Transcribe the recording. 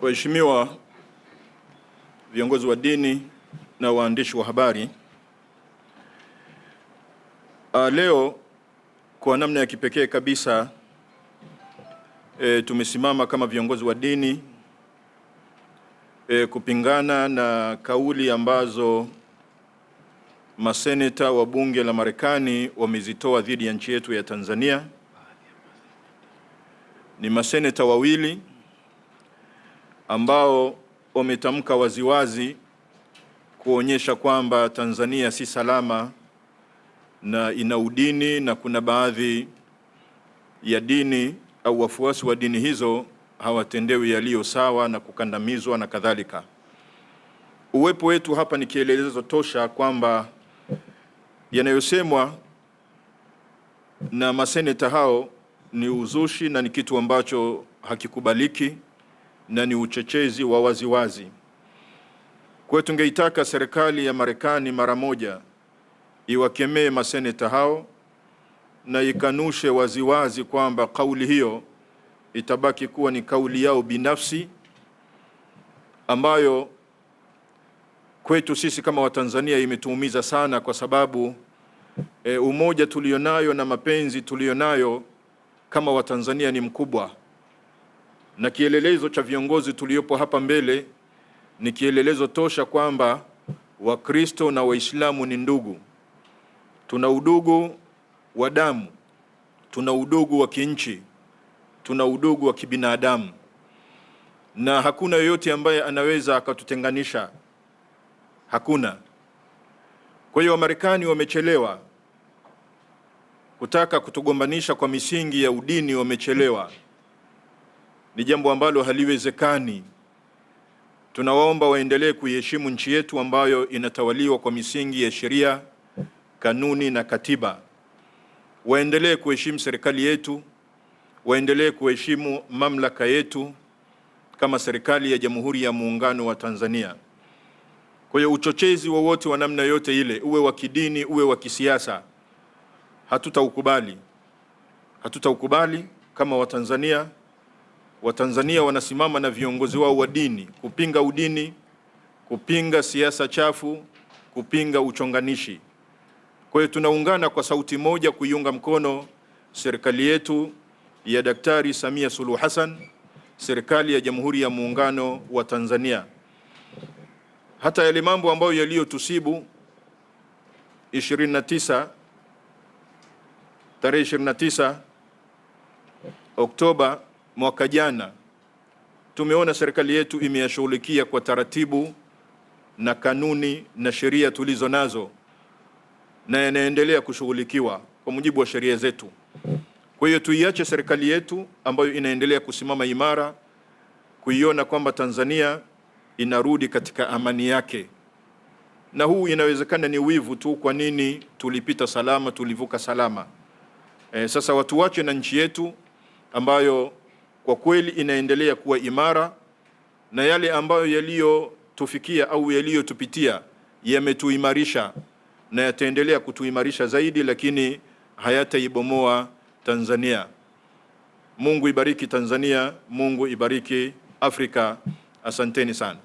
Waheshimiwa viongozi wa dini na waandishi wa habari, leo kwa namna ya kipekee kabisa tumesimama kama viongozi wa dini kupingana na kauli ambazo maseneta wa bunge la Marekani wamezitoa dhidi ya nchi yetu ya Tanzania. Ni maseneta wawili ambao wametamka waziwazi kuonyesha kwamba Tanzania si salama na ina udini, na kuna baadhi ya dini au wafuasi wa dini hizo hawatendewi yaliyo sawa na kukandamizwa na kadhalika. Uwepo wetu hapa ni kielelezo tosha kwamba yanayosemwa na maseneta hao ni uzushi na ni kitu ambacho hakikubaliki na ni uchochezi wa waziwazi. Kwa tungeitaka serikali ya Marekani mara moja iwakemee maseneta hao na ikanushe waziwazi kwamba kauli hiyo itabaki kuwa ni kauli yao binafsi, ambayo kwetu sisi kama Watanzania imetuumiza sana, kwa sababu umoja tulionayo na mapenzi tulionayo kama Watanzania ni mkubwa, na kielelezo cha viongozi tuliopo hapa mbele ni kielelezo tosha kwamba Wakristo na Waislamu ni ndugu. Tuna udugu wa damu, tuna udugu wa kinchi, tuna udugu wa kibinadamu, na hakuna yoyote ambaye anaweza akatutenganisha. Hakuna. Kwa hiyo Wamarekani wamechelewa kutaka kutugombanisha kwa misingi ya udini, wamechelewa. Ni jambo ambalo haliwezekani. Tunawaomba waendelee kuiheshimu nchi yetu ambayo inatawaliwa kwa misingi ya sheria, kanuni na katiba. Waendelee kuheshimu serikali yetu, waendelee kuheshimu mamlaka yetu kama serikali ya Jamhuri ya Muungano wa Tanzania. Kwa hiyo uchochezi wowote wa namna yote ile, uwe wa kidini, uwe wa kisiasa, hatutaukubali. Hatutaukubali kama Watanzania. Watanzania wanasimama na viongozi wao wa dini kupinga udini, kupinga siasa chafu, kupinga uchonganishi. Kwa hiyo tunaungana kwa sauti moja kuiunga mkono serikali yetu ya Daktari Samia Suluhu Hassan, serikali ya Jamhuri ya Muungano wa Tanzania. Hata yale mambo ambayo yaliyotusibu tarehe 29 Oktoba mwaka jana, tumeona serikali yetu imeyashughulikia kwa taratibu na kanuni na sheria tulizo nazo, na yanaendelea kushughulikiwa kwa mujibu wa sheria zetu. Kwa hiyo tuiache serikali yetu ambayo inaendelea kusimama imara, kuiona kwamba Tanzania inarudi katika amani yake. Na huu inawezekana ni wivu tu, kwa nini tulipita salama, tulivuka salama. Sasa watu wache na nchi yetu ambayo kwa kweli inaendelea kuwa imara, na yale ambayo yaliyotufikia au yaliyotupitia yametuimarisha na yataendelea kutuimarisha zaidi, lakini hayataibomoa Tanzania. Mungu ibariki Tanzania, Mungu ibariki Afrika. Asanteni sana.